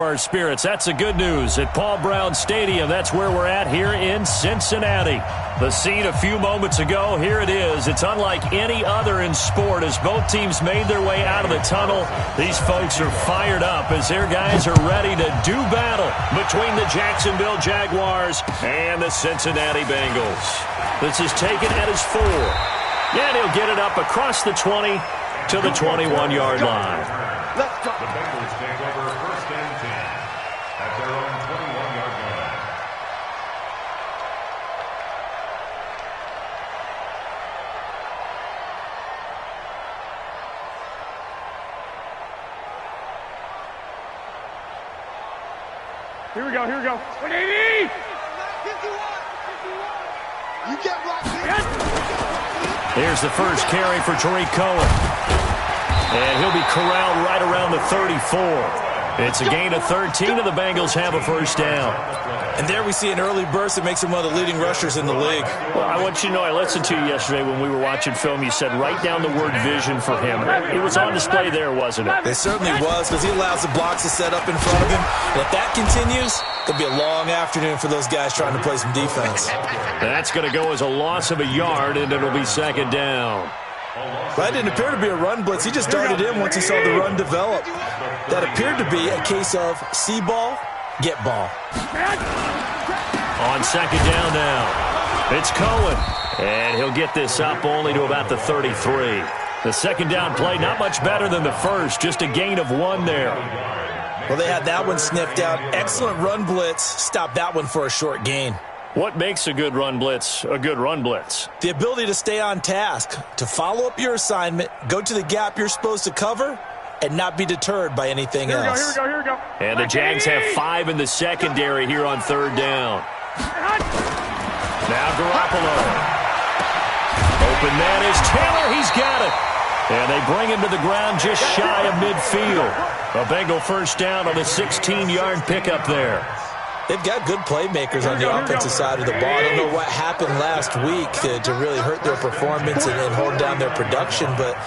Our spirits. That's the good news at Paul Brown Stadium. That's where we're at here in Cincinnati. The scene a few moments ago, here it is. It's unlike any other in sport as both teams made their way out of the tunnel. These folks are fired up as their guys are ready to do battle between the Jacksonville Jaguars and the Cincinnati Bengals. This is taken at his 4. And he'll get it up across the 20 to the 21-yard line. Let's go. The Bengals take over first and 10 at their own 21-yard line. Here we go, here we go. 180! You get right. Here's the first carry for Tariq Cohen. And he'll be corralled right around the 34. It's a gain of 13, and the Bengals have a first down. And there we see an early burst that makes him one of the leading rushers in the league. Well, I want you to know, I listened to you yesterday when we were watching film. You said write down the word vision for him. It was on display there, wasn't it? It certainly was, because he allows the blocks to set up in front of him. And if that continues, it'll be a long afternoon for those guys trying to play some defense. That's going to go as a loss of a yard, and it'll be second down. That didn't appear to be a run blitz. He just darted in once he saw the run develop. That appeared to be a case of see ball, get ball. On second down now, it's Cohen. And he'll get this up only to about the 33. The second down play, not much better than the first, just a gain of 1 there. Well, they had that one sniffed out. Excellent run blitz. Stop that one for a short gain. What makes a good run blitz a good run blitz? The ability to stay on task, to follow up your assignment, go to the gap you're supposed to cover, and not be deterred by anything else. Here we go. And the Jags have 5 in the secondary here on third down. Now Garoppolo. Open man is Taylor. He's got it. And they bring him to the ground just shy of midfield. A Bengal first down on a 16-yard pickup there. They've got good playmakers on the offensive side of the ball. I don't know what happened last week to really hurt their performance and hold down their production, but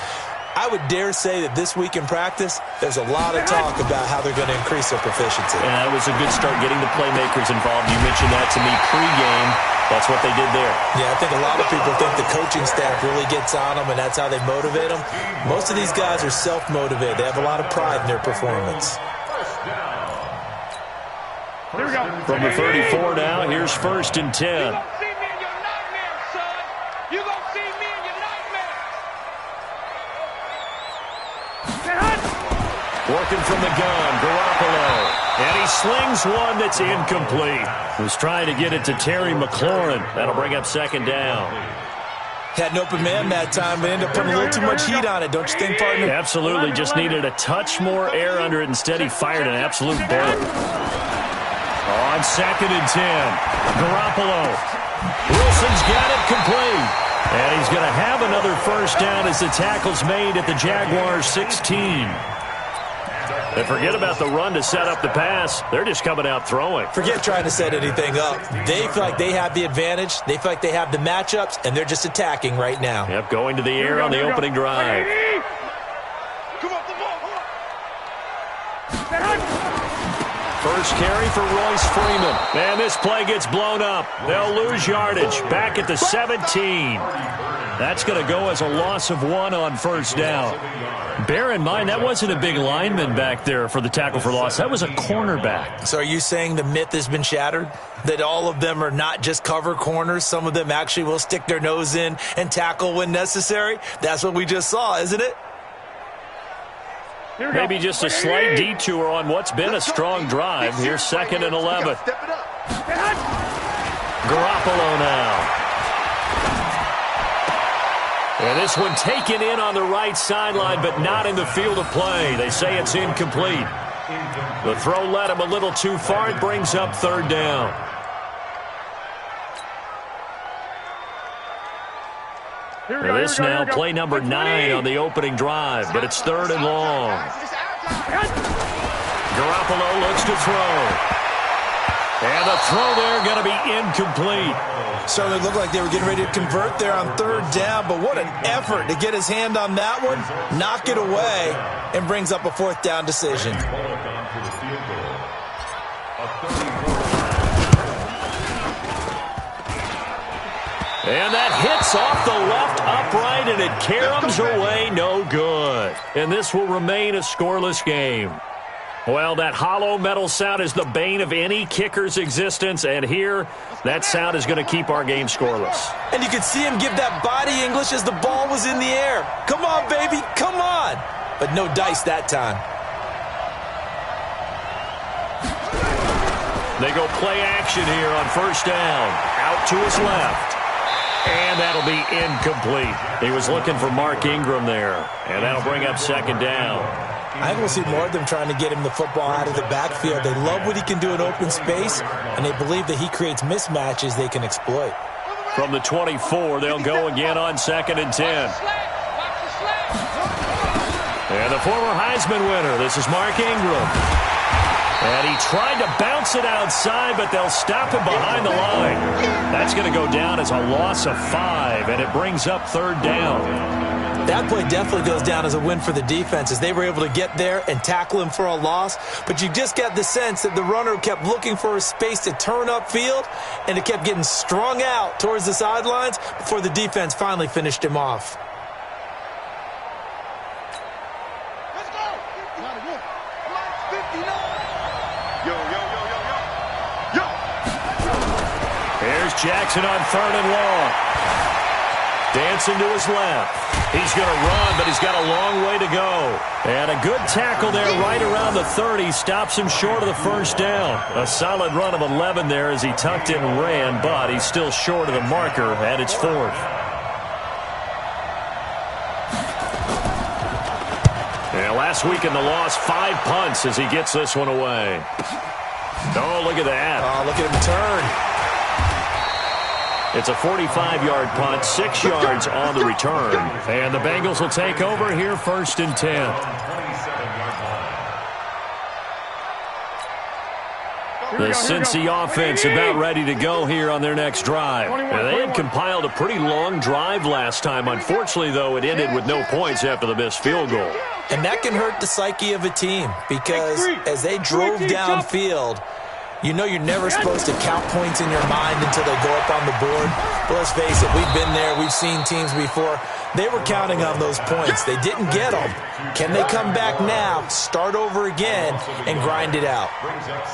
I would dare say that this week in practice, there's a lot of talk about how they're going to increase their proficiency. Yeah, that was a good start getting the playmakers involved. You mentioned that to me pregame. That's what they did there. Yeah, I think a lot of people think the coaching staff really gets on them, and that's how they motivate them. Most of these guys are self-motivated. They have a lot of pride in their performance. Here we go. From the 34 now, here's first and 10. You gonna see me in your nightmares, son. You gonna see me in your nightmares. Working from the gun, Garoppolo. And he slings one that's incomplete. Was trying to get it to Terry McLaurin. That'll bring up second down. Had an open man that time, but ended up putting a little too much heat on it, don't you think, partner? Absolutely. Just needed a touch more air under it. Instead, he fired an absolute bullet. On second and 10, Garoppolo. Wilson's got it complete. And he's going to have another first down as the tackle's made at the Jaguars 16. And forget about the run to set up the pass. They're just coming out throwing. Forget trying to set anything up. They feel like they have the advantage. They feel like they have the matchups, and they're just attacking right now. Yep, going to the air on the opening drive. First carry for Royce Freeman. And this play gets blown up. They'll lose yardage. Back at the 17. That's going to go as a loss of 1 on first down. Bear in mind, that wasn't a big lineman back there for the tackle for loss. That was a cornerback. So are you saying the myth has been shattered? That all of them are not just cover corners? Some of them actually will stick their nose in and tackle when necessary? That's what we just saw, isn't it? Maybe just a slight detour on what's been a strong drive. Here's second and 11. Garoppolo now. And this one taken in on the right sideline, but not in the field of play. They say it's incomplete. The throw led him a little too far. It brings up third down. And this now play number 9 on the opening drive, but it's third and long. Garoppolo looks to throw. And the throw there going to be incomplete. Certainly looked like they were getting ready to convert there on third down, but what an effort to get his hand on that one, knock it away, and brings up a fourth down decision. Ball gone for the field goal. And that hits off the left upright, and it caroms away, no good. And this will remain a scoreless game. Well, that hollow metal sound is the bane of any kicker's existence, and here, that sound is going to keep our game scoreless. And you could see him give that body English as the ball was in the air. Come on, baby, come on. But no dice that time. They go play action here on first down. Out to his left. And that'll be incomplete. He was looking for Mark Ingram there, and that'll bring up second down. I think we'll see more of them trying to get him the football out of the backfield. They love what he can do in open space, and they believe that he creates mismatches they can exploit. From the 24, they'll go again on 2nd and 10. And the former Heisman winner, this is Mark Ingram. And he tried to bounce it outside, but they'll stop him behind the line. That's going to go down as a loss of 5, and it brings up 3rd down. That play definitely goes down as a win for the defense as they were able to get there and tackle him for a loss. But you just got the sense that the runner kept looking for a space to turn upfield, and it kept getting strung out towards the sidelines before the defense finally finished him off. Let's go. Line 59. Yo. Here's Jackson on 3rd and long. Dancing to his left. He's going to run, but he's got a long way to go. And a good tackle there right around the 30. Stops him short of the first down. A solid run of 11 there as he tucked in and ran, but he's still short of the marker, and it's 4th. And last week in the loss, 5 punts as he gets this one away. Oh, look at that. Oh, look at him turn. It's a 45-yard punt, 6 yards on the return. And the Bengals will take over here 1st and 10. The Cincy offense about ready to go here on their next drive. Now, they had compiled a pretty long drive last time. Unfortunately, though, it ended with no points after the missed field goal. And that can hurt the psyche of a team because as they drove downfield, you know you're never supposed to count points in your mind until they go up on the board. But let's face it, we've been there. We've seen teams before. They were counting on those points. They didn't get them. Can they come back now, start over again, and grind it out?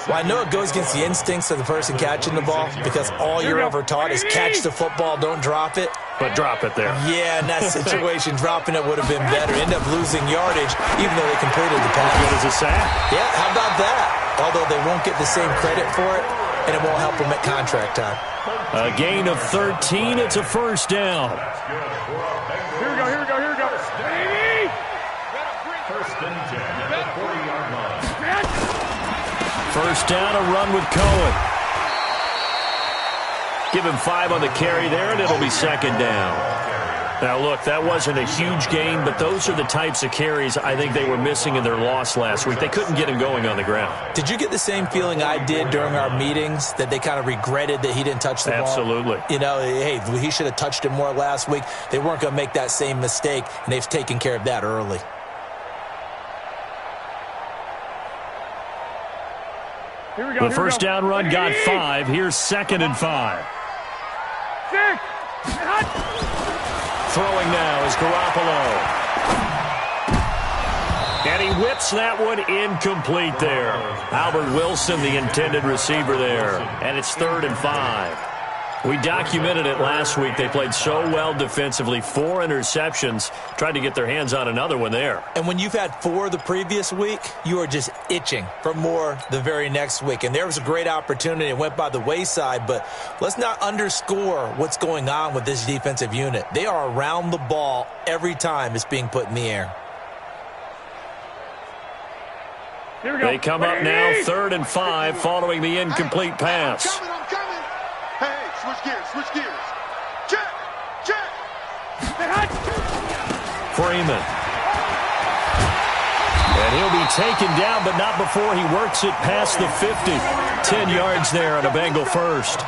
Well, I know it goes against the instincts of the person catching the ball because all you're ever taught is catch the football, don't drop it. But drop it there. Yeah, in that situation, dropping it would have been better. End up losing yardage, even though they completed the pass. Good as a sack. Yeah, how about that? Although they won't get the same credit for it, and it won't help them at contract time. A gain of 13. It's a 1st down. Here we go. Baby! First and 10 at the 40-yard line. 1st down, a run with Cohen. Give him 5 on the carry there, and it'll be 2nd down. Now, look, that wasn't a huge gain, but those are the types of carries I think they were missing in their loss last week. They couldn't get him going on the ground. Did you get the same feeling I did during our meetings, that they kind of regretted that he didn't touch the ball? Absolutely. You know, hey, he should have touched it more last week. They weren't going to make that same mistake, and they've taken care of that early. The first down run got 5. Here's 2nd and 5. Throwing now is Garoppolo. And he whips that one incomplete there. Albert Wilson, the intended receiver there. And it's 3rd and 5. We documented it last week. They played so well defensively. 4 interceptions. Tried to get their hands on another one there. And when you've had 4 the previous week, you are just itching for more the very next week. And there was a great opportunity. It went by the wayside. But let's not underscore what's going on with this defensive unit. They are around the ball every time it's being put in the air. They come up now 3rd and 5 following the incomplete pass. I'm coming. Hey, switch gears. Check. Freeman. And he'll be taken down, but not before he works it past the 50. 10 yards there on a Bengal first.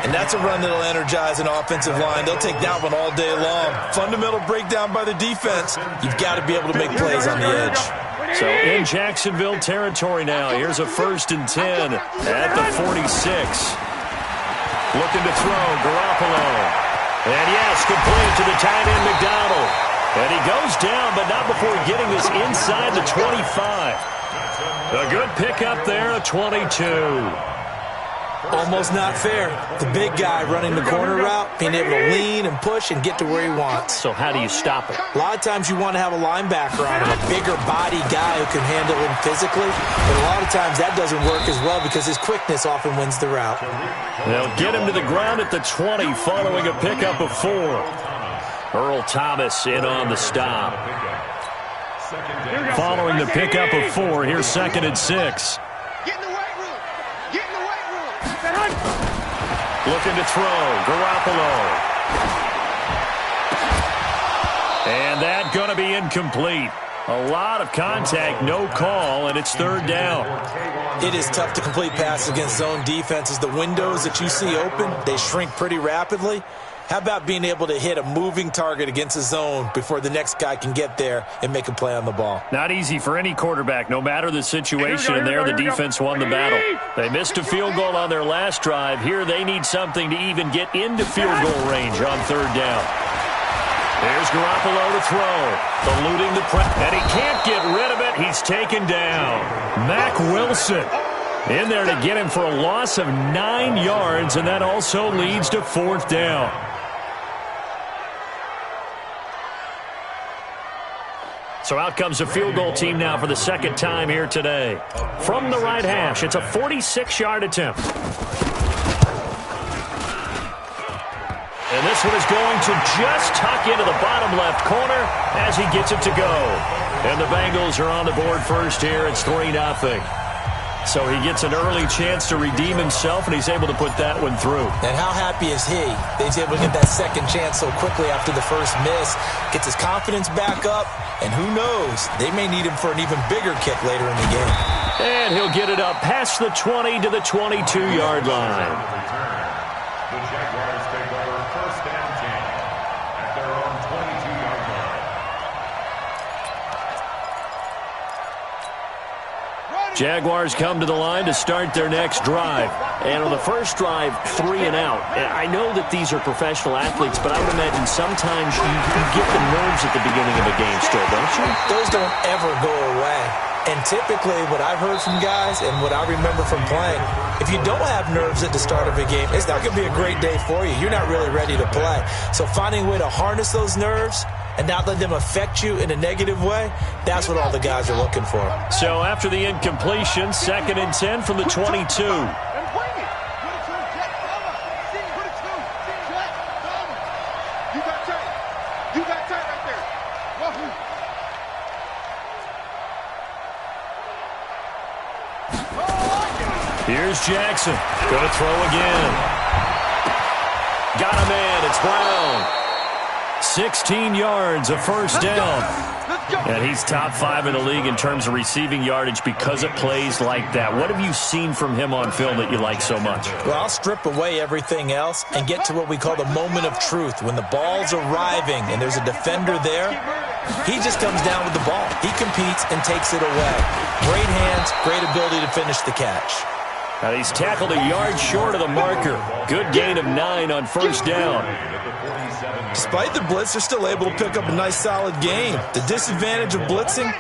And that's a run that'll energize an offensive line. They'll take that one all day long. Fundamental breakdown by the defense. You've got to be able to make plays on the edge. So in Jacksonville territory now. Here's a 1st and 10 at the 46. Looking to throw, Garoppolo. And yes, complete to the tight end, McDonald. And he goes down, but not before getting this inside the 25. A good pickup there, a 22. Almost not fair. The big guy running the corner route, being able to lean and push and get to where he wants. So how do you stop it? A lot of times you want to have a linebacker on him, a bigger body guy who can handle him physically. But a lot of times that doesn't work as well because his quickness often wins the route. They'll get him to the ground at the 20 following a pickup of 4. Earl Thomas in on the stop. Following the pickup of 4, here's 2nd and 6. Get in the weight room. Get in the weight room. Looking to throw, Garoppolo. And that going to be incomplete. A lot of contact, no call, and it's 3rd down. It is tough to complete passes against zone defenses. The windows that you see open, they shrink pretty rapidly. How about being able to hit a moving target against a zone before the next guy can get there and make a play on the ball? Not easy for any quarterback, no matter the situation, and there the defense won the battle. They missed a field goal on their last drive. Here they need something to even get into field goal range on 3rd down. There's Garoppolo to throw, eluding the press, and he can't get rid of it. He's taken down. Mack Wilson in there to get him for a loss of 9 yards, and that also leads to 4th down. So out comes the field goal team now for the 2nd time here today. From the right hash, it's a 46-yard attempt. And this one is going to just tuck into the bottom left corner as he gets it to go. And the Bengals are on the board first here. It's 3-0. So he gets an early chance to redeem himself, and he's able to put that one through. And how happy is he that he's able to get that second chance so quickly after the first miss, gets his confidence back up, and who knows, they may need him for an even bigger kick later in the game. And he'll get it up past the 20 to the 22-yard line. The Jaguars take over 1st and 10 at their own 22-yard line. Jaguars come to the line to start their next drive. And on the first drive, 3 and out. I know that these are professional athletes, but I would imagine sometimes you get the nerves at the beginning of a game still, don't you? Those don't ever go away. And typically what I've heard from guys and what I remember from playing, if you don't have nerves at the start of a game, it's not going to be a great day for you. You're not really ready to play. So finding a way to harness those nerves and not let them affect you in a negative way, that's what all the guys are looking for. So after the incompletion, 2nd and 10 from the 22. Here's Jackson. Going to throw again. Got a man. It's Brown. 16 yards, a 1st down. And he's top 5 in the league in terms of receiving yardage because it plays like that. What have you seen from him on film that you like so much? Well, I'll strip away everything else and get to what we call the moment of truth. When the ball's arriving and there's a defender there, he just comes down with the ball. He competes and takes it away. Great hands, great ability to finish the catch. And he's tackled a yard short of the marker. Good gain of 9 on 1st down. Despite the blitz, they're still able to pick up a nice, solid gain. The disadvantage of blitzing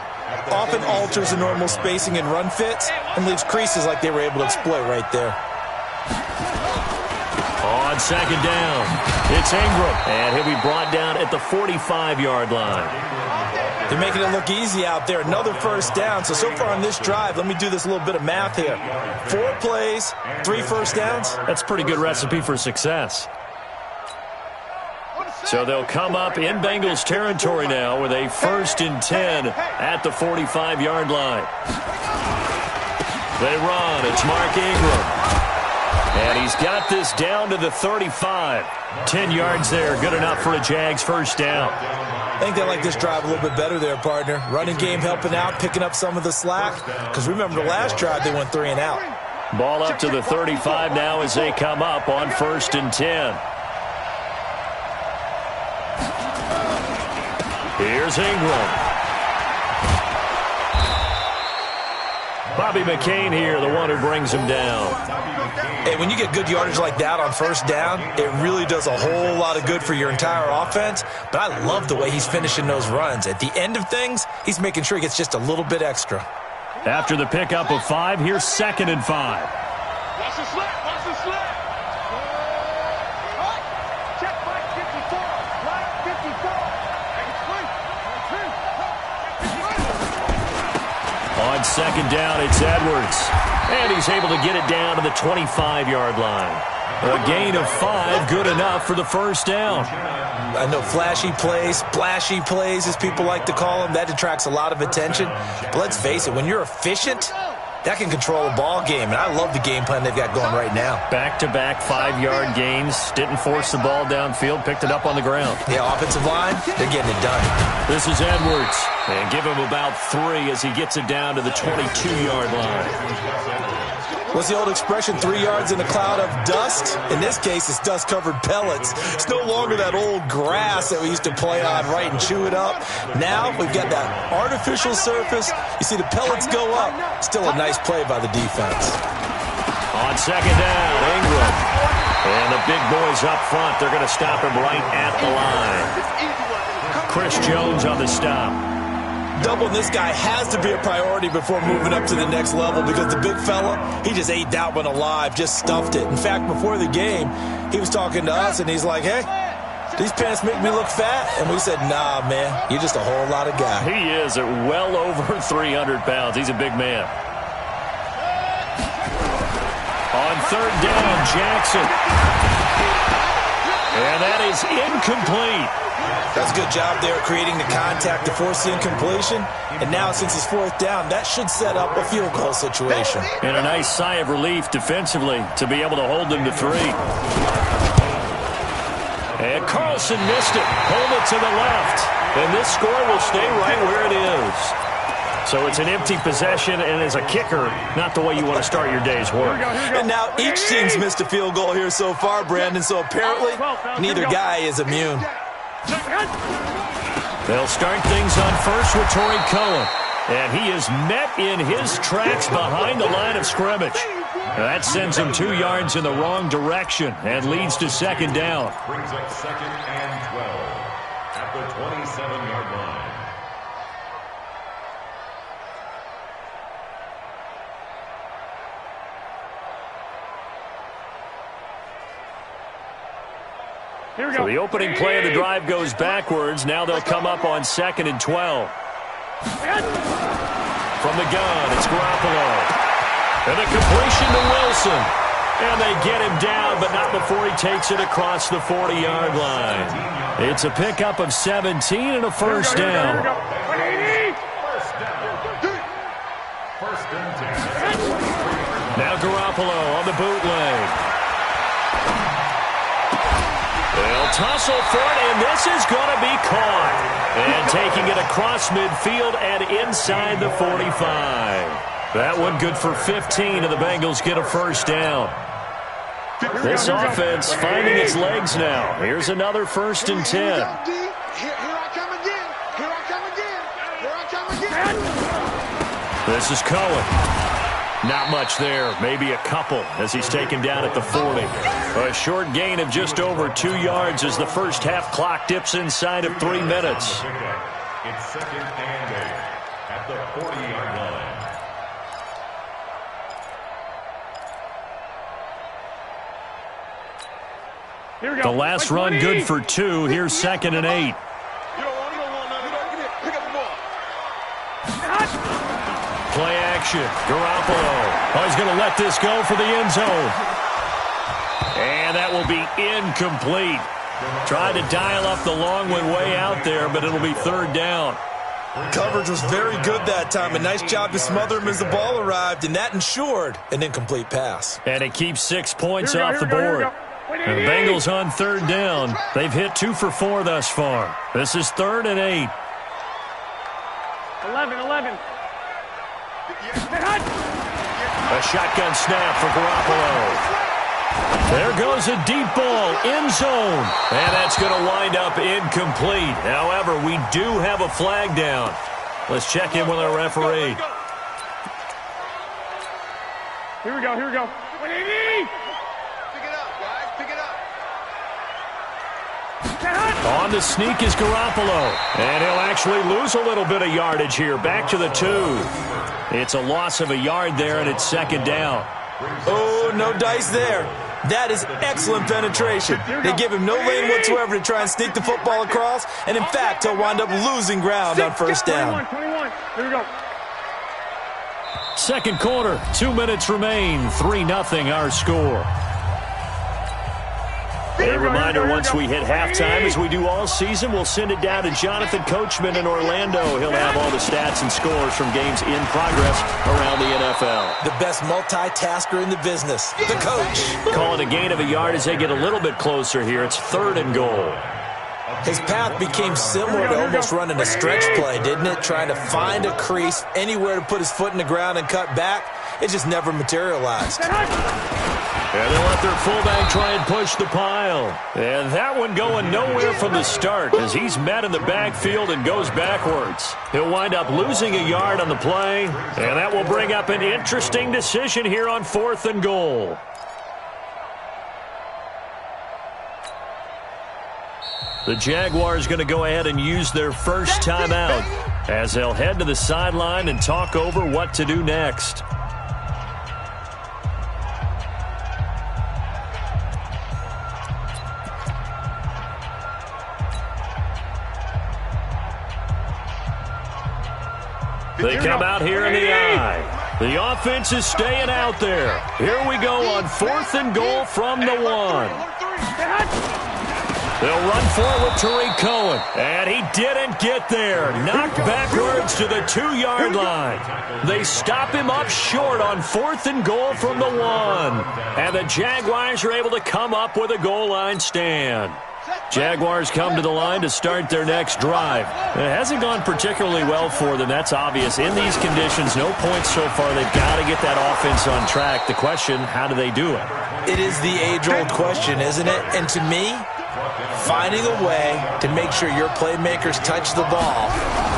often alters the normal spacing and run fits and leaves creases like they were able to exploit right there. On 2nd down, it's Ingram. And he'll be brought down at the 45-yard line. They're making it look easy out there. Another 1st down. So far on this drive, let me do this little bit of math here. 4 plays, 3 1st downs. That's a pretty good recipe for success. So they'll come up in Bengals territory now with a 1st and 10 at the 45-yard line. They run. It's Mark Ingram. And he's got this down to the 35. 10 yards there. Good enough for a Jags 1st down. I think they like this drive a little bit better there, partner. Running game helping out, picking up some of the slack. Because remember the last drive, they went 3 and out. Ball up to the 35 now as they come up on 1st and 10. Here's Ingram. Bobby McCain here, the one who brings him down. Hey, when you get good yardage like that on first down, it really does a whole lot of good for your entire offense. But I love the way he's finishing those runs. At the end of things, he's making sure he gets just a little bit extra. After the pickup of 5, here's 2nd and 5. Watch the slip. Watch the slip. Check Mike 54. Mike 54. On 2nd down, it's Edwards. And he's able to get it down to the 25-yard line. A gain of 5, good enough for the first down. I know flashy plays, splashy plays, as people like to call them, that attracts a lot of attention. But let's face it, when you're efficient, that can control a ball game, and I love the game plan they've got going right now. Back-to-back 5-yard gains. Didn't force the ball downfield, picked it up on the ground. Yeah, offensive line, they're getting it done. This is Edwards. And give him about 3 as he gets it down to the 22-yard line. What's the old expression, 3 yards in a cloud of dust? In this case, it's dust-covered pellets. It's no longer that old grass that we used to play on, right, and chew it up. Now we've got that artificial surface. You see the pellets go up. Still a nice play by the defense. On 2nd down, Ingram. And the big boys up front, they're going to stop him right at the line. Chris Jones on the stop. Doubling this guy has to be a priority before moving up to the next level because the big fella, he just ate that one alive, just stuffed it. In fact, before the game, he was talking to us, and he's like, hey, these pants make me look fat? And we said, nah, man, you're just a whole lot of guy. He is at well over 300 pounds. He's a big man. On 3rd down, Jackson. And that is incomplete. That's a good job there creating the contact to force the incompletion. And now, since it's 4th down, that should set up a field goal situation. And a nice sigh of relief defensively to be able to hold them to 3. And Carlson missed it. Hold it to the left. And this score will stay right where it is. So it's an empty possession, and as a kicker, not the way you want to start your day's work. And now each team's missed a field goal here so far, Brandon, so apparently neither guy is immune. They'll start things on first with Torrey Cohen. And he is met in his tracks behind the line of scrimmage. That sends him 2 yards in the wrong direction and leads to 2nd down. Brings up 2nd and 12 at the 27-yard line. Here we go. So the opening play of the drive goes backwards. Now they'll come up on 2nd and 12. From the gun, it's Garoppolo. And the completion to Wilson. And they get him down, but not before he takes it across the 40-yard line. It's a pickup of 17 and a first down. First and 10. Now Garoppolo on the bootleg. They'll tussle for it, and this is going to be caught. And taking it across midfield and inside the 45. That one good for 15, and the Bengals get a first down. This offense finding its legs now. Here's another 1st and 10. Here I come again. Here I come again. Here I come again. This is Cohen. Not much there, maybe a couple as he's taken down at the 40. A short gain of just over 2 yards as the first half clock dips inside of 3 minutes. It's 2nd and 8 at the 40-yard line. Here we go. The last run good for 2. Here's 2nd and 8. You don't want none. Pick up the ball. Play action. Garoppolo. Oh, he's going to let this go for the end zone. And that will be incomplete. Tried to dial up the long one way out there, but it'll be 3rd down. Coverage was very good that time. A nice job to smother him as the ball arrived, and that ensured an incomplete pass. And it keeps 6 points off the board. And the Bengals on 3rd down. They've hit 2 for 4 thus far. This is 3rd and 8. 11. A shotgun snap for Garoppolo. There goes a deep ball, end zone. And that's going to wind up incomplete. However, we do have a flag down. Let's check in with our referee. Here we go. Pick it up, guys. Pick it up. On the sneak is Garoppolo. And he'll actually lose a little bit of yardage here. Back to the 2. It's a loss of a yard there, and it's second down. Oh, no dice there. That is excellent penetration. They give him no lane whatsoever to try and sneak the football across, and in fact, he'll wind up losing ground on first down. 21. Here we go. Second quarter, 2 minutes remain. 3-0 our score. A reminder, once we hit halftime, as we do all season, we'll send it down to Jonathan Coachman in Orlando. He'll have all the stats and scores from games in progress around the NFL. The best multitasker in the business, the coach. Call it a gain of a yard as they get a little bit closer here. It's 3rd and goal. His path became similar to almost running a stretch play, didn't it? Trying to find a crease, anywhere to put his foot in the ground and cut back. It just never materialized. And they'll let their fullback try and push the pile. And that one going nowhere from the start as he's met in the backfield and goes backwards. He'll wind up losing a yard on the play, and that will bring up an interesting decision here on 4th and goal. The Jaguars going to go ahead and use their first timeout as they'll head to the sideline and talk over what to do next. They come out here in the eye. The offense is staying out there. Here we go on 4th and goal from the 1. They'll run forward with Tariq Cohen. And he didn't get there. Knocked backwards to the 2-yard line. They stop him up short on 4th and goal from the 1. And the Jaguars are able to come up with a goal line stand. Jaguars come to the line to start their next drive. It hasn't gone particularly well for them. That's obvious. In these conditions, no points so far. They've got to get that offense on track. The question, how do they do it? It is the age-old question, isn't it? And to me, finding a way to make sure your playmakers touch the ball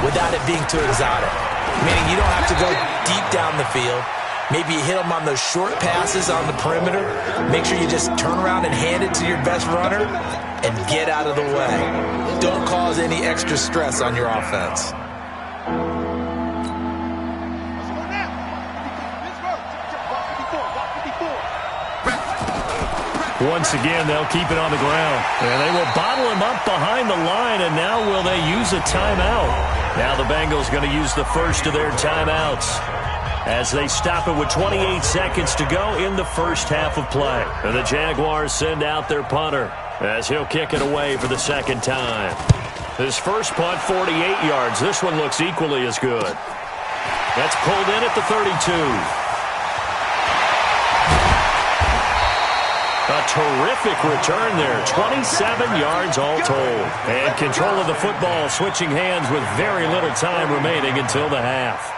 without it being too exotic. Meaning you don't have to go deep down the field. Maybe you hit them on those short passes on the perimeter. Make sure you just turn around and hand it to your best runner and get out of the way. Don't cause any extra stress on your offense. Once again, they'll keep it on the ground. And they will bottle him up behind the line, and now will they use a timeout? Now the Bengals going to use the first of their timeouts as they stop it with 28 seconds to go in the first half of play. And the Jaguars send out their punter as he'll kick it away for the second time. His first punt, 48 yards. This one looks equally as good. That's pulled in at the 32. A terrific return there. 27 yards all told. And control of the football switching hands with very little time remaining until the half.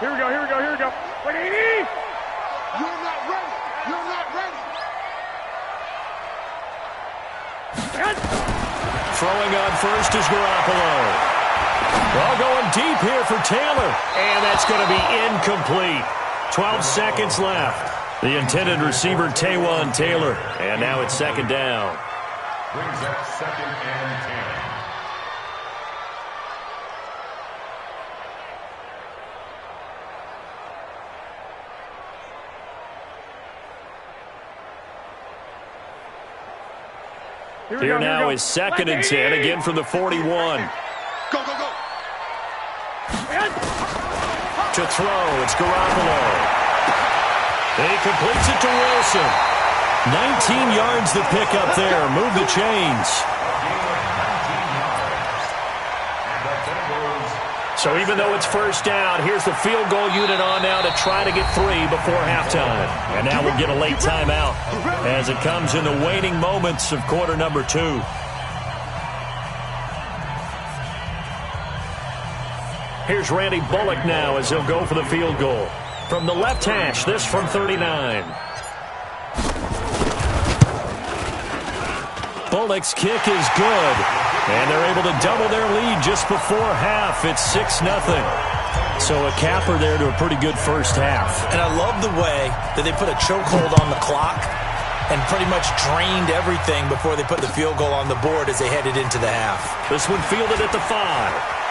Here we go. Wait, 80! You're not ready. Throwing on first is Garoppolo. Well, going deep here for Taylor. And that's going to be incomplete. 12 seconds left. The intended receiver, Taywan Taylor. And now it's second down. Brings up 2nd and 10. Here now is 2nd and 10, again from the 41. Go. To throw, it's Garoppolo. And he completes it to Wilson. 19 yards the pick up there. Move the chains. So even though it's first down, here's the field goal unit on now to try to get 3 before halftime. And now we'll get a late timeout as it comes in the waning moments of quarter number 2. Here's Randy Bullock now as he'll go for the field goal. From the left hash, this from 39. Bullock's kick is good. And they're able to double their lead just before half. It's 6-0. So a capper there to a pretty good first half. And I love the way that they put a chokehold on the clock and pretty much drained everything before they put the field goal on the board as they headed into the half. This one fielded at the 5.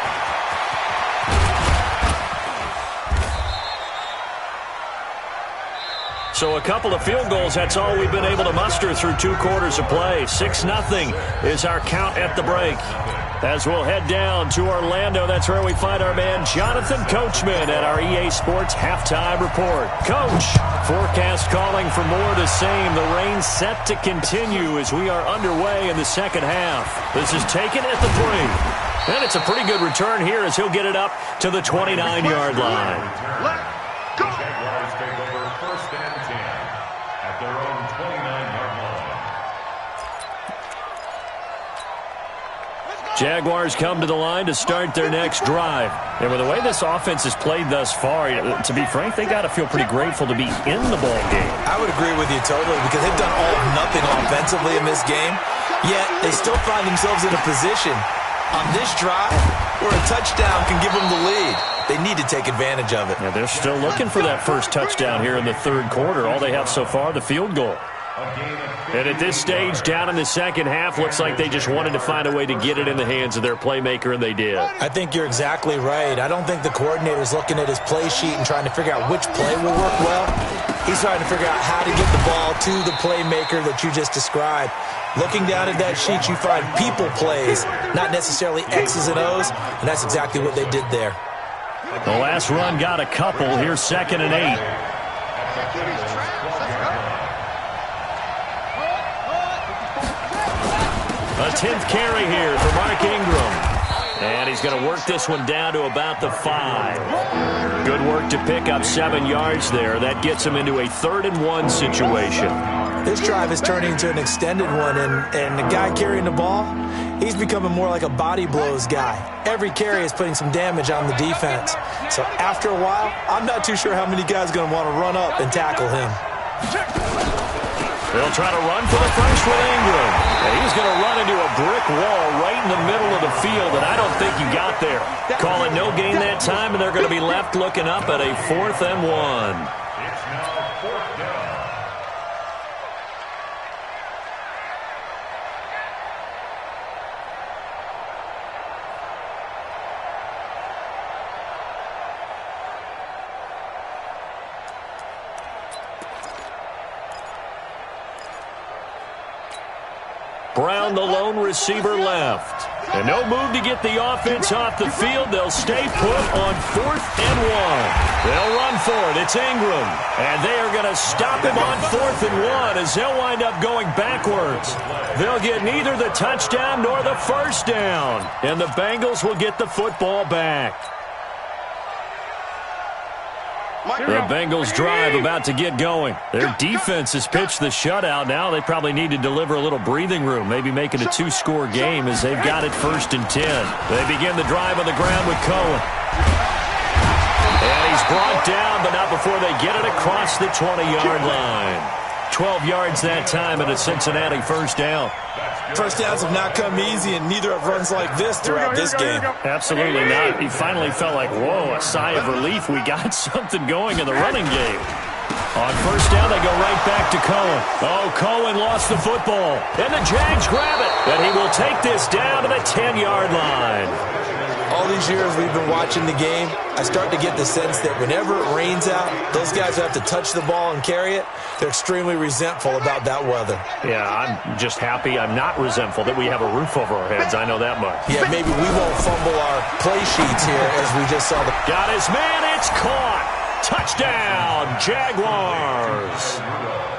So a couple of field goals, that's all we've been able to muster through 2 quarters of play. 6-0 is our count at the break. As we'll head down to Orlando, that's where we find our man Jonathan Coachman at our EA Sports Halftime Report. Coach, forecast calling for more of the same. The rain set to continue as we are underway in the second half. This is taken at the 3. And it's a pretty good return here as he'll get it up to the 29-yard line. The Jaguars take over 1st and 10 at their own 29-yard line. Jaguars come to the line to start their next drive. And with the way this offense has played thus far, to be frank, they got to feel pretty grateful to be in the ball game. I would agree with you totally because they've done all of nothing offensively in this game, yet they still find themselves in a position on this drive where a touchdown can give them the lead. They need to take advantage of it. Yeah, they're still looking for that first touchdown here in the 3rd quarter. All they have so far, the field goal. And at this stage, down in the second half, looks like they just wanted to find a way to get it in the hands of their playmaker, and they did. I think you're exactly right. I don't think the coordinator's looking at his play sheet and trying to figure out which play will work well. He's trying to figure out how to get the ball to the playmaker that you just described. Looking down at that sheet, you find people plays, not necessarily X's and O's, and that's exactly what they did there. The last run got a couple. Here's 2nd and 8. A 10th carry here for Mark Ingram. And he's going to work this one down to about the 5. Good work to pick up 7 yards there. That gets him into a 3rd and 1 situation. This drive is turning into an extended one, and the guy carrying the ball, he's becoming more like a body blows guy. Every carry is putting some damage on the defense. So after a while, I'm not too sure how many guys are going to want to run up and tackle him. They'll try to run for the first with Ingram. And he's going to run into a brick wall right in the middle of the field, and I don't think he got there. Call it no gain that time, and they're going to be left looking up at a 4th and 1. It's now 4th down. Brown, the lone receiver, left. And no move to get the offense off the field. They'll stay put on 4th and 1. They'll run for it. It's Ingram. And they are going to stop him on 4th and 1 as they'll wind up going backwards. They'll get neither the touchdown nor the first down. And the Bengals will get the football back. The Bengals drive about to get going. Their defense has pitched the shutout. Now they probably need to deliver a little breathing room, maybe make it a 2-score game as they've got it 1st and 10. They begin the drive on the ground with Cohen. And he's brought down, but not before they get it across the 20-yard line. 12 yards that time and a Cincinnati first down. First downs have not come easy, and neither have runs like this throughout this game. Absolutely not. He finally felt like, whoa, a sigh of relief. We got something going in the running game. On first down, they go right back to Cohen. Oh, Cohen lost the football. And the Jags grab it. And he will take this down to the 10-yard line. All these years we've been watching the game, I start to get the sense that whenever it rains out, those guys who have to touch the ball and carry it, they're extremely resentful about that weather. Yeah, I'm just happy I'm not resentful that we have a roof over our heads. I know that much. Yeah, maybe we won't fumble our play sheets here as we just saw the... Got his man, it's caught. Touchdown, Jaguars.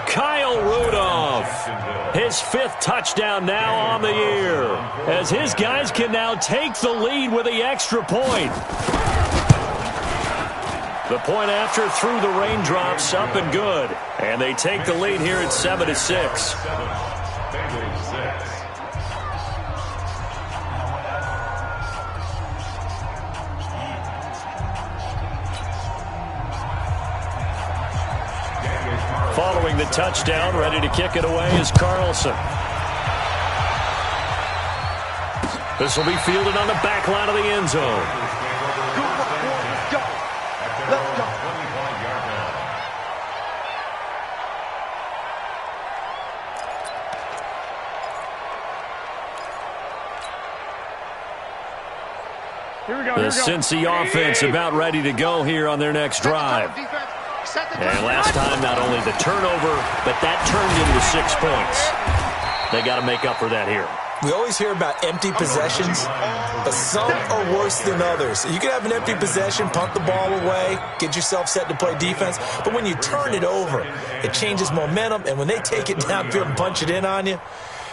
Kyle Rudolph, his 5th touchdown now on the year, as his guys can now take the lead with the extra point. The point after through the raindrops, up and good, and they take the lead here at 7-6. Following the touchdown, ready to kick it away is Carlson. This will be fielded on the back line of the end zone. Let's go. Let's go. The Cincy offense about ready to go here on their next drive. And last time, not only the turnover, but that turned into 6 points. They got to make up for that here. We always hear about empty possessions, but some are worse than others. You can have an empty possession, punt the ball away, get yourself set to play defense, but when you turn it over, it changes momentum, and when they take it downfield and punch it in on you,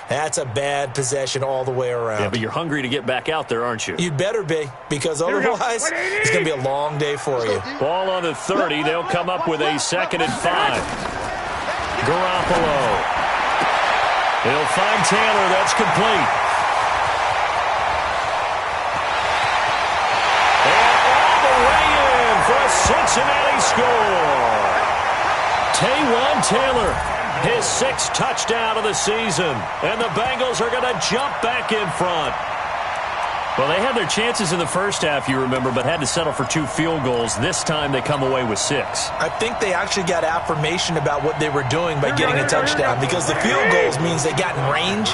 that's a bad possession all the way around. Yeah, but you're hungry to get back out there, aren't you? You'd better be, because otherwise it's going to be a long day for you. Ball on the 30. They'll come up with a 2nd and 5. Garoppolo. He'll find Taylor. That's complete. And all the way in for a Cincinnati score. Taywan Taylor. His 6th touchdown of the season. And the Bengals are going to jump back in front. Well, they had their chances in the first half, you remember, but had to settle for 2 field goals. This time they come away with 6. I think they actually got affirmation about what they were doing by getting a touchdown, because the field goals means they got in range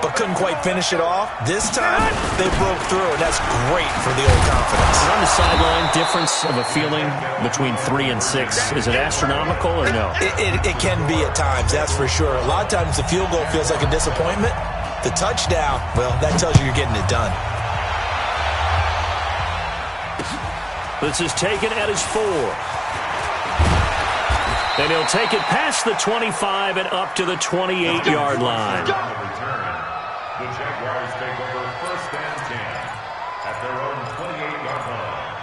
but couldn't quite finish it off. This time they broke through, and that's great for the old confidence. On the sideline, difference of a feeling between 3 and 6, is it astronomical or no? It can be at times, that's for sure. A lot of times the field goal feels like a disappointment. The touchdown, well, that tells you you're getting it done. This is taken at his 4. And he'll take it past the 25 and up to the 28-yard line. The Jaguars take over 1st and 10 at their own 28-yard line.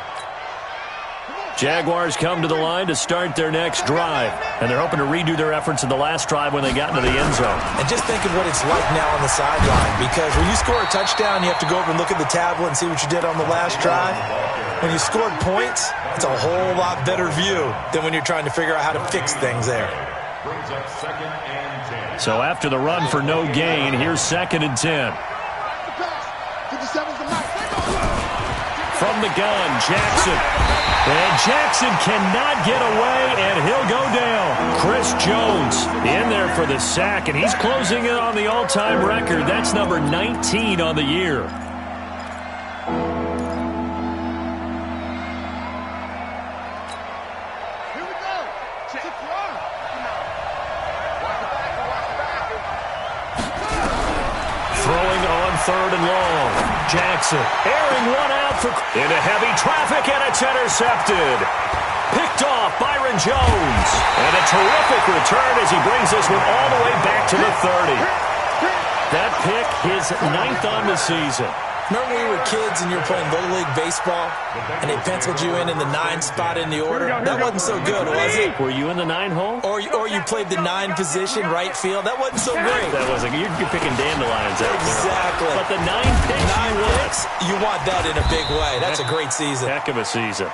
Jaguars come to the line to start their next drive. And they're hoping to redo their efforts in the last drive when they got into the end zone. And just think of what it's like now on the sideline, because when you score a touchdown, you have to go over and look at the tablet and see what you did on the last drive. When you scored points, it's a whole lot better view than when you're trying to figure out how to fix things there. Brings up 2nd and 10. So after the run for no gain, here's 2nd and 10. From the gun, Jackson. And Jackson cannot get away, and he'll go down. Chris Jones in there for the sack, and he's closing in on the all-time record. That's number 19 on the year. Throwing on 3rd and long. Jackson airing one out into heavy traffic, and it's intercepted. Picked off Byron Jones. And a terrific return as he brings this one all the way back to the 30. That pick, his 9th on the season. Remember when we were kids and you were playing Little League Baseball and they penciled you in the 9 spot in the order? That wasn't so good, was it? Were you in the 9 hole? Or you played the 9 position, right field? That wasn't so great. That wasn't. You're picking dandelions out there. Exactly. But the 9 picks, 9 picks, you want that in a big way. That's a great season. Heck of a season.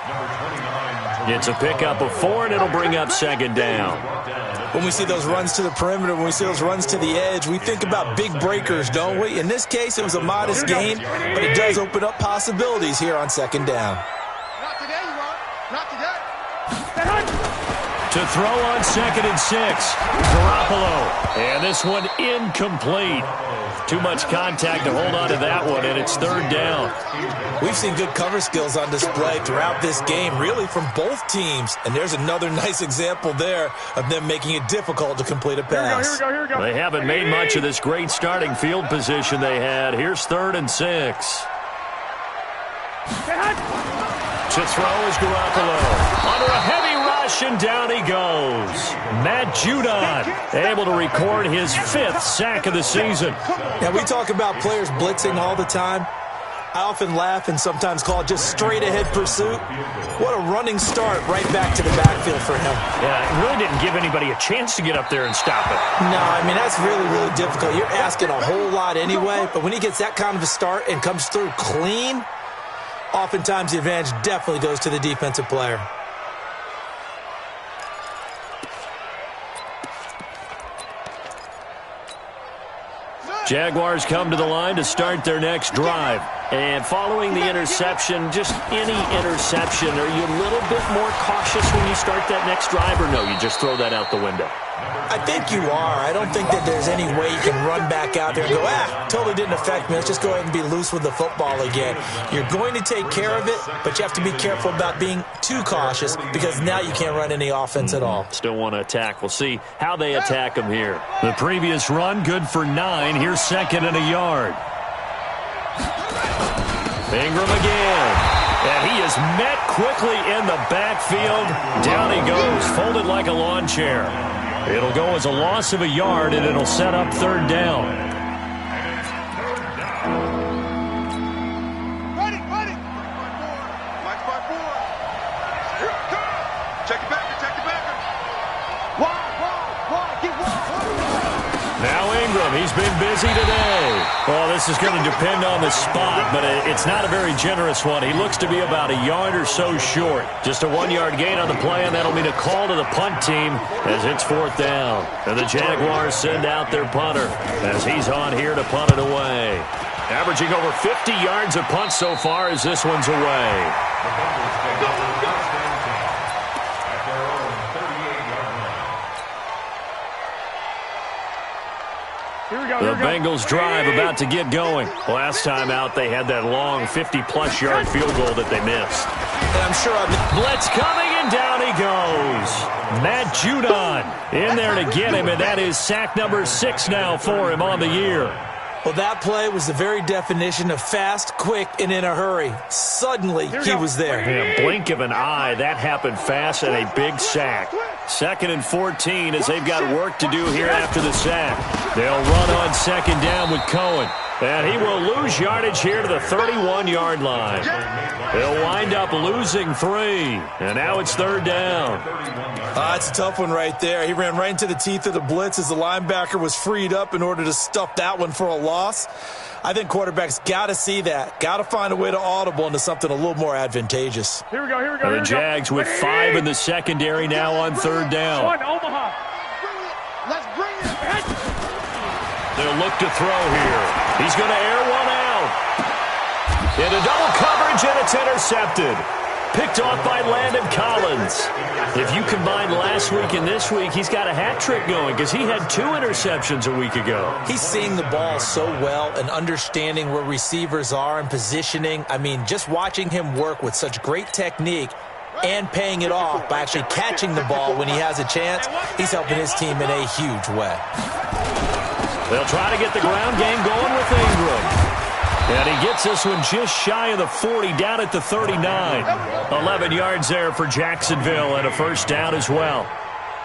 It's a pickup of 4, and it'll bring up 2nd down. When we see those runs to the perimeter, when we see those runs to the edge, we think about big breakers, don't we? In this case, it was a modest gain, but it does open up possibilities here on 2nd down. Not today, you won't. Not today. To throw on 2nd and 6. Garoppolo. And this one incomplete. Too much contact to hold on to that one, and it's 3rd down. We've seen good cover skills on display throughout this game, really from both teams. And there's another nice example there of them making it difficult to complete a pass. Here we go. They haven't made much of this great starting field position they had. Here's 3rd and 6. To throw is Garoppolo. Under a heavy rush, and down he goes. Matt Judon able to record his 5th sack of the season. Now, we talk about players blitzing all the time. I often laugh and sometimes call it just straight-ahead pursuit. What a running start right back to the backfield for him. Yeah, it really didn't give anybody a chance to get up there and stop it. No, I mean, that's really, really difficult. You're asking a whole lot anyway, but when he gets that kind of a start and comes through clean, oftentimes the advantage definitely goes to the defensive player. Jaguars come to the line to start their next drive. And following the interception, just any interception, are you a little bit more cautious when you start that next drive, or no, you just throw that out the window? I think you are. I don't think that there's any way you can run back out there and go, totally didn't affect me. Let's just go ahead and be loose with the football again. You're going to take care of it, but you have to be careful about being too cautious because now you can't run any offense at all. Still want to attack. We'll see how they attack them here. The previous run, good for 9. Here's 2nd and a yard. Ingram again. And he is met quickly in the backfield. Down he goes, folded like a lawn chair. It'll go as a loss of a yard, and it'll set up 3rd down. Ready. Mike 5-4. Here it comes. Check it back. Wide. Get wide. Now Ingram, he's been busy today. Well, this is going to depend on the spot, but it's not a very generous one. He looks to be about a yard or so short. Just a 1-yard gain on the play, and that'll mean a call to the punt team as it's 4th down. And the Jaguars send out their punter as he's on here to punt it away. Averaging over 50 yards a punt so far as this one's away. The Bengals drive about to get going. Last time out, they had that long 50-plus yard field goal that they missed. And I'm sure blitz coming, and down he goes. Matt Judon in there to get him, and that is sack number 6 now for him on the year. Well, that play was the very definition of fast, quick, and in a hurry. Suddenly, he was there. In a blink of an eye, that happened fast and a big sack. 2nd and 14 as they've got work to do here after the sack. They'll run on 2nd down with Cohen. And he will lose yardage here to the 31-yard line. They'll wind up losing 3. And now it's 3rd down. It's a tough one right there. He ran right into the teeth of the blitz as the linebacker was freed up in order to stuff that one for a loss. I think quarterbacks got to see that. Got to find a way to audible into something a little more advantageous. Here we go. The Jags with 5 in the secondary now on 3rd down. Omaha. Let's bring it. They'll look to throw here. He's going to air one out. Into double coverage, and it's intercepted. Picked off by Landon Collins. If you combine last week and this week, he's got a hat trick going because he had 2 interceptions a week ago. He's seeing the ball so well and understanding where receivers are and positioning. I mean, just watching him work with such great technique and paying it off by actually catching the ball when he has a chance, he's helping his team in a huge way. They'll try to get the ground game going with Ingram. And he gets this one just shy of the 40, down at the 39. 11 yards there for Jacksonville and a 1st down as well.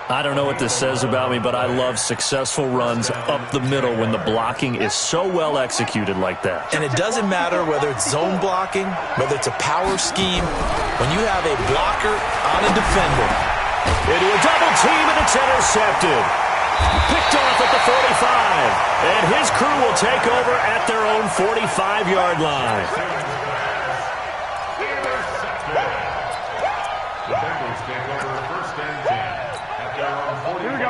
I don't know what this says about me, but I love successful runs up the middle when the blocking is so well executed like that. And it doesn't matter whether it's zone blocking, whether it's a power scheme. When you have a blocker on a defender. Into a double team, and it's intercepted. Picked off at the 45. And his crew will take over at their own 45-yard line.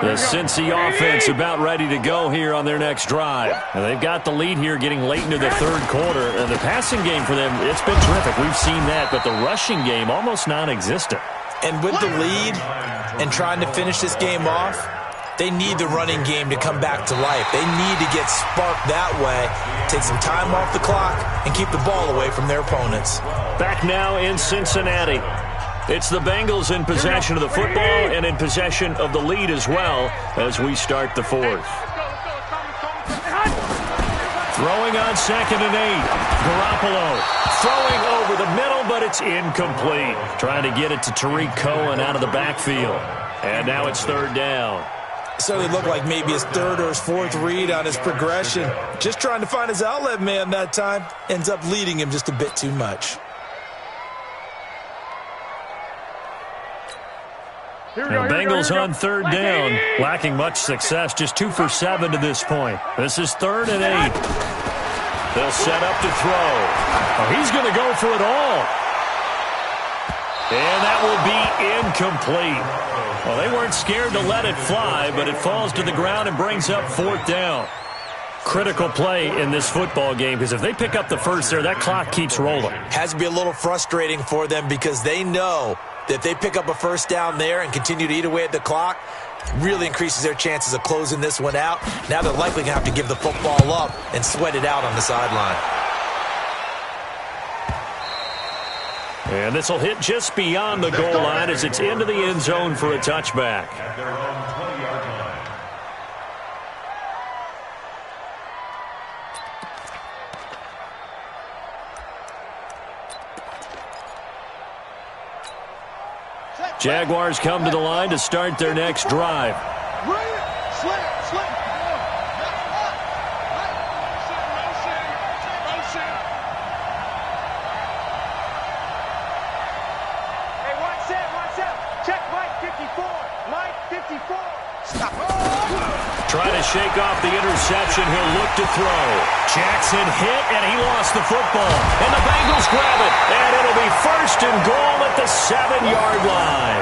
The Cincy offense about ready to go here on their next drive. And they've got the lead here getting late into the 3rd quarter. And the passing game for them, it's been terrific. We've seen that. But the rushing game, almost non-existent. And with the lead and trying to finish this game off, they need the running game to come back to life. They need to get sparked that way, take some time off the clock, and keep the ball away from their opponents. Back now in Cincinnati. It's the Bengals in possession of the football and in possession of the lead as well as we start the 4th. Throwing on 2nd and 8. Garoppolo throwing over the middle, but it's incomplete. Trying to get it to Tariq Cohen out of the backfield. And now it's 3rd down. Certainly looked like maybe his 3rd or his 4th read on his progression. Just trying to find his outlet man that time. Ends up leading him just a bit too much. The Bengals on 3rd down, lacking much success, just 2 for 7 to this point. This is 3rd and 8. They'll set up to throw. Oh, he's going to go for it all. And that will be incomplete. Well, they weren't scared to let it fly, but it falls to the ground and brings up 4th down. critical play in this football game, because if they pick up the first there, that clock keeps rolling. Has to be a little frustrating for them because they know that if they pick up a first down there and continue to eat away at the clock, really increases their chances of closing this one out. Now they're likely going to have to give the football up and sweat it out on the sideline. And this will hit just beyond the goal line as it's into the end zone for a touchback. At their own 20-yard line. Jaguars come to the line to start their next drive. Trying to shake off the interception. He'll look to throw. Jackson hit, and he lost the football. And the Bengals grab it. And it'll be first and goal at the 7-yard line.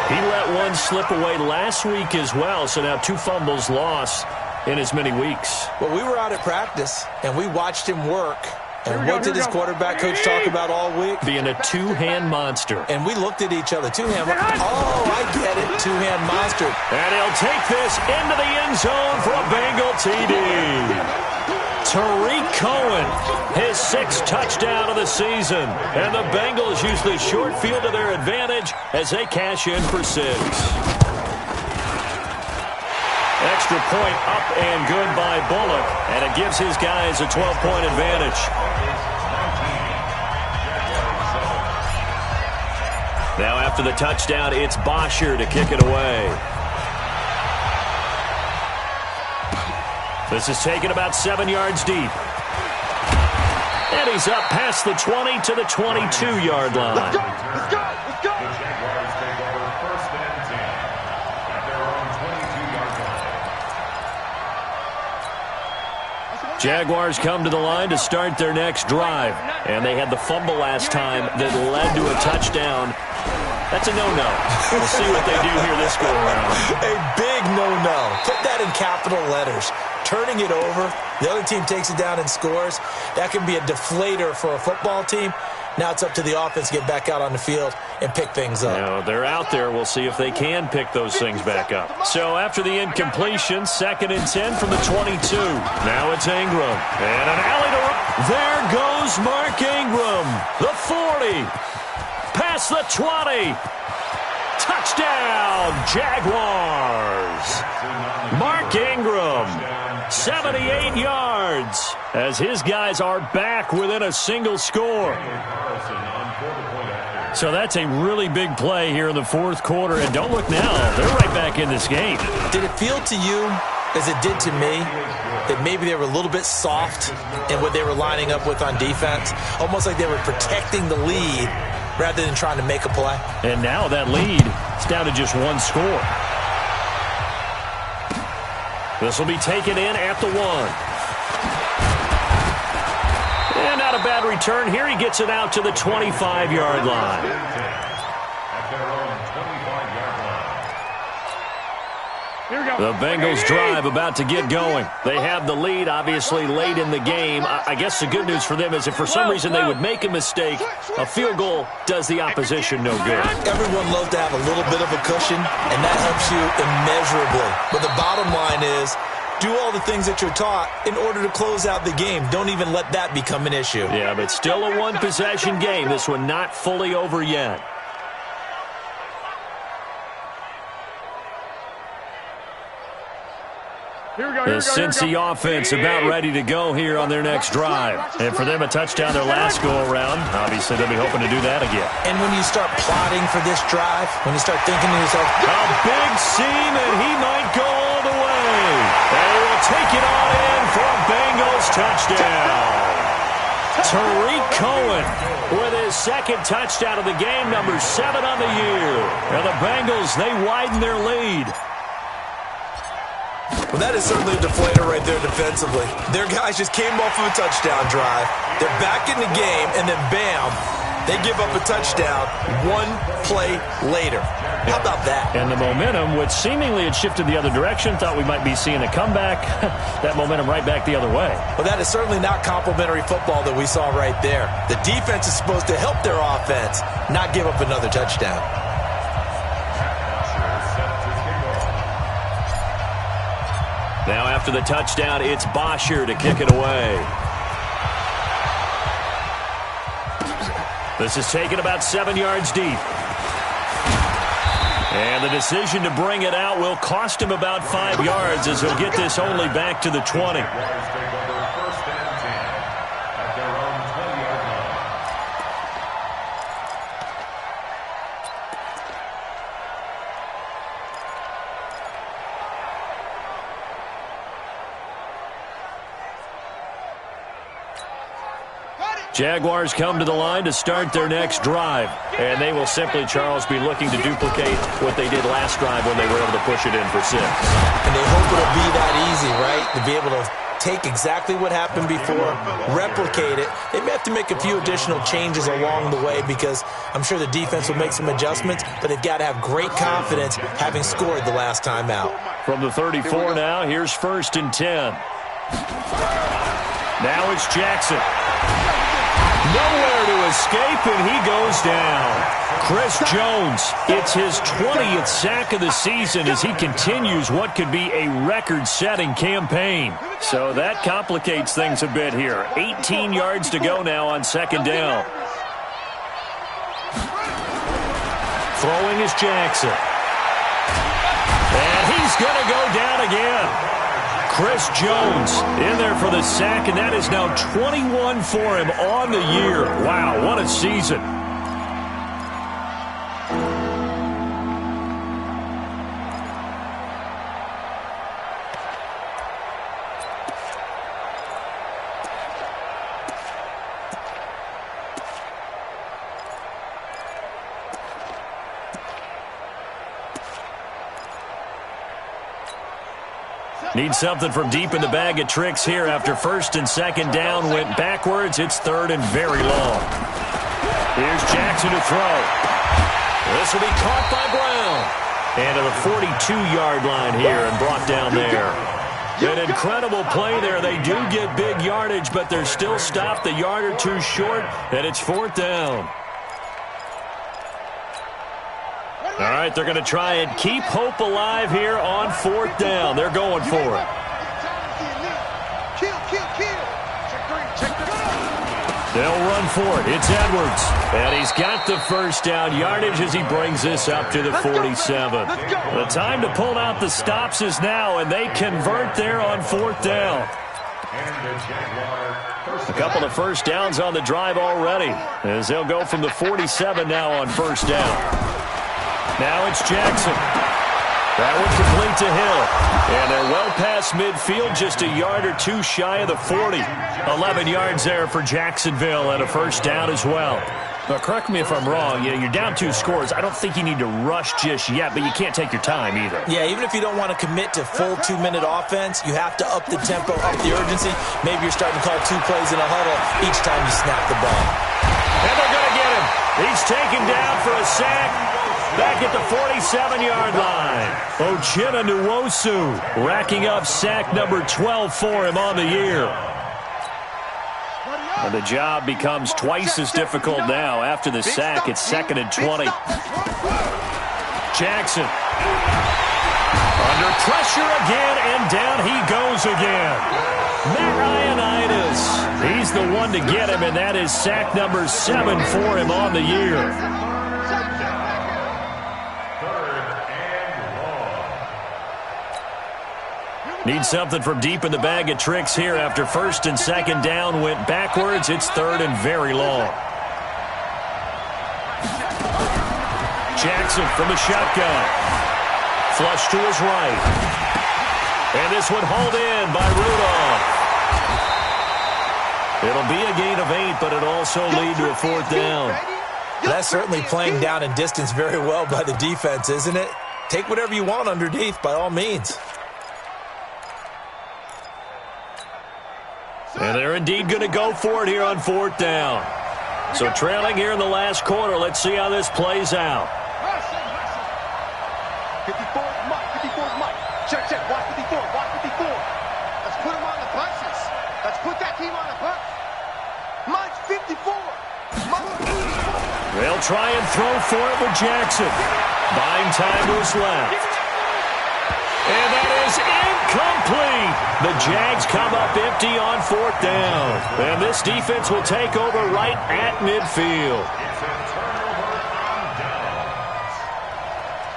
He let one slip away last week as well, so now 2 fumbles lost in as many weeks. Well, we were out at practice, and we watched him work. And what did his quarterback coach talk about all week? Being a two-hand monster. And we looked at each other. Two-hand. Oh, I get it. Two-hand monster. And he'll take this into the end zone for a Bengal TD. Tariq Cohen, his 6th touchdown of the season. And the Bengals use the short field to their advantage as they cash in for 6. Extra point up and good by Bullock, and it gives his guys a 12-point advantage. Now after the touchdown, it's Bosher to kick it away. This is taken about 7 yards deep. And he's up past the 20 to the 22-yard line. Let's go! Let's go! Let's go! The Jaguars take over first and 10 at their own 22-yard line. Jaguars come to the line to start their next drive. And they had the fumble last time that led to a touchdown. That's a no-no. We'll see what they do here this go-around. A big no-no. Put that in capital letters. Turning it over, the other team takes it down and scores. That can be a deflator for a football team. Now it's up to the offense to get back out on the field and pick things up. No, they're out there. We'll see if they can pick those things back up. So after the incompletion, 2nd and 10 from the 22. Now it's Ingram. And an alley to... There goes Mark Ingram. The 40. Past the 20. Touchdown, Jaguars. Mark Ingram, 78 yards, as his guys are back within a single score. So that's a really big play here in the 4th quarter. And don't look now, they're right back in this game. Did it feel to you, as it did to me, that maybe they were a little bit soft in what they were lining up with on defense? Almost like they were protecting the lead rather than trying to make a play. And now that lead is down to just 1 score. This will be taken in at the 1. And not a bad return here. He gets it out to the 25-yard line. At their own 25-yard line. The Bengals drive about to get going. They have the lead, obviously, late in the game. I guess the good news for them is if for some reason they would make a mistake, a field goal does the opposition no good. Everyone loves to have a little bit of a cushion, and that helps you immeasurably. But the bottom line is, do all the things that you're taught in order to close out the game. Don't even let that become an issue. Yeah, but still a 1-possession game. This one not fully over yet. The Cincy offense about ready to go here on their next drive. And for them, a touchdown their last go-around. Obviously, they'll be hoping to do that again. And when you start plotting for this drive, when you start thinking to yourself, a big seam, and he might go all the way. They will take it on in for a Bengals touchdown. Tariq Cohen with his 2nd touchdown of the game, number 7 on the year. And the Bengals, they widen their lead. Well, that is certainly a deflator right there defensively. Their guys just came off of a touchdown drive. They're back in the game, and then bam, they give up a touchdown 1 play later. How about that? And the momentum, which seemingly had shifted the other direction, thought we might be seeing a comeback. That momentum right back the other way. Well, that is certainly not complimentary football that we saw right there. The defense is supposed to help their offense, not give up another touchdown. Now after the touchdown, it's Bosher to kick it away. This is taken about 7 yards deep. And the decision to bring it out will cost him about 5 yards as he'll get this only back to the 20. Jaguars come to the line to start their next drive. And they will simply, Charles, be looking to duplicate what they did last drive when they were able to push it in for 6. And they hope it'll be that easy, right? To be able to take exactly what happened before, replicate it. They may have to make a few additional changes along the way because I'm sure the defense will make some adjustments, but they've got to have great confidence having scored the last time out. From the 34 now, here's 1st and 10. Now it's Jackson. Nowhere to escape, and he goes down. Chris Jones, it's his 20th sack of the season as he continues what could be a record-setting campaign. So that complicates things a bit here. 18 yards to go now on 2nd down. Throwing is Jackson. And he's going to go down again. Chris Jones in there for the sack, and that is now 21 for him on the year. Wow, what a season. Need something from deep in the bag of tricks here after 1st and 2nd down went backwards. It's 3rd and very long. Here's Jackson to throw. This will be caught by Brown. And to the 42-yard line here and brought down there. An incredible play there. They do get big yardage, but they're still stopped a yard or two short, and it's 4th down. All right, they're going to try and keep hope alive here on 4th down. They're going for it. They'll run for it. It's Edwards. And he's got the 1st down yardage as he brings this up to the 47. The time to pull out the stops is now, and they convert there on 4th down. A couple of 1st downs on the drive already as they'll go from the 47 now on 1st down. Now it's Jackson. That one complete to Hill. And they're well past midfield, just a yard or two shy of the 40. 11 yards there for Jacksonville and a 1st down as well. Now, correct me if I'm wrong. You're down 2 scores. I don't think you need to rush just yet, but you can't take your time either. Yeah, even if you don't want to commit to full 2-minute offense, you have to up the tempo, up the urgency. Maybe you're starting to call 2 plays in a huddle each time you snap the ball. And they're going to get him. He's taken down for a sack. Back at the 47-yard line. Uchenna Nwosu racking up sack number 12 for him on the year. And the job becomes twice as difficult now. After the sack, it's 2nd and 20. Jackson. Under pressure again, and down he goes again. MRNINEFOE. He's the one to get him, and that is sack number 7 for him on the year. Need something from deep in the bag of tricks here after 1st and 2nd down went backwards. It's 3rd and very long. Jackson from the shotgun. Flush to his right. And this one hauled in by Rudolph. It'll be a gain of 8, but it'll also lead to a 4th down. That's certainly playing down and distance very well by the defense, isn't it? Take whatever you want underneath, by all means. And they're indeed going to go for it here on 4th down. So trailing here in the last quarter, let's see how this plays out. 54, Mike. 54, Mike. Check, check. Watch 54. Watch 54. Let's put him on the punches. Let's put that team on the punch. Mike's 54. Mike's 84. They'll try and throw for it with Jackson. Buying time was left. And that is incomplete. The Jags come up empty on 4th down. And this defense will take over right at midfield.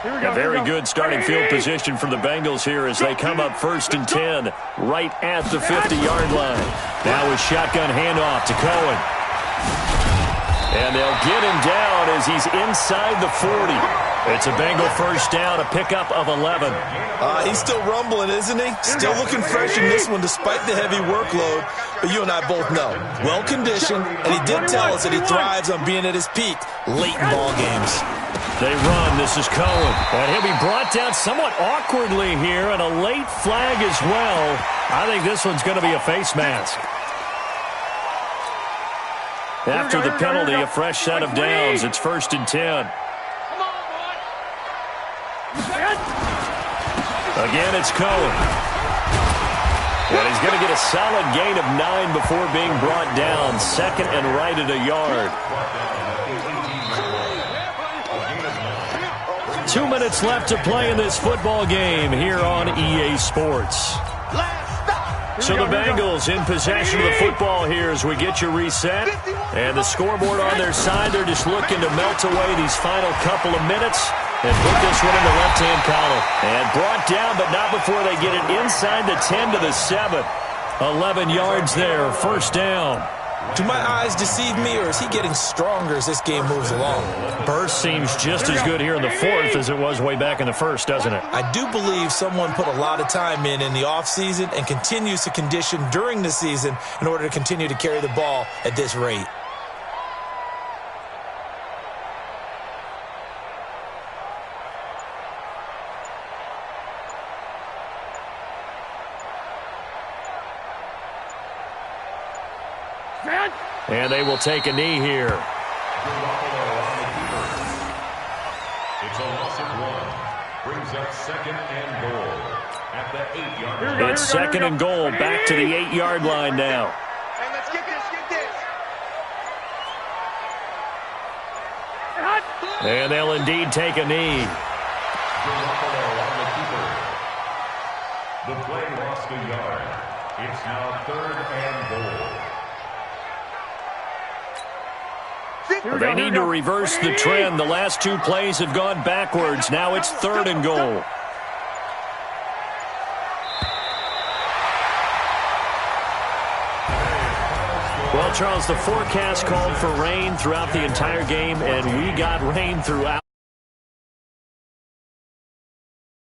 A very good starting field position for the Bengals here as they come up 1st and 10 right at the 50-yard line. Now a shotgun handoff to Cohen. And they'll get him down as he's inside the 40. It's a Bengal first down, a pickup of 11. He's still rumbling, isn't he? Still looking fresh in this one despite the heavy workload. But you and I both know, well-conditioned, and he did tell us that he thrives on being at his peak late in ball games. They run. This is Cohen. And he'll be brought down somewhat awkwardly here, and a late flag as well. I think this one's going to be a face mask. After the penalty, a fresh set of downs. It's 1st and 10. Again, it's Cohen. And he's going to get a solid gain of 9 before being brought down. 2nd and right at a yard. 2 minutes left to play in this football game here on EA Sports. So the Bengals in possession of the football here as we get you reset. And the scoreboard on their side, they're just looking to melt away these final couple of minutes and put this one in the left-hand column. And brought down, but not before they get it inside the 10 to the 7. 11 yards there, 1st down. Do my eyes deceive me, or is he getting stronger as this game moves along? Burst seems just as good here in the 4th as it was way back in the 1st, doesn't it? I do believe someone put a lot of time in the offseason and continues to condition during the season in order to continue to carry the ball at this rate. And they will take a knee here. It's a loss of 1. Brings up 2nd and goal at the 8-yard line. It's 2nd and goal, back to the 8-yard line now. Hey, let's get this, get this. And they'll indeed take a knee. The play lost a yard. It's now 3rd and goal. They need to reverse the trend. The last 2 plays have gone backwards. Now it's 3rd and goal. Well, Charles, the forecast called for rain throughout the entire game, and we got rain throughout.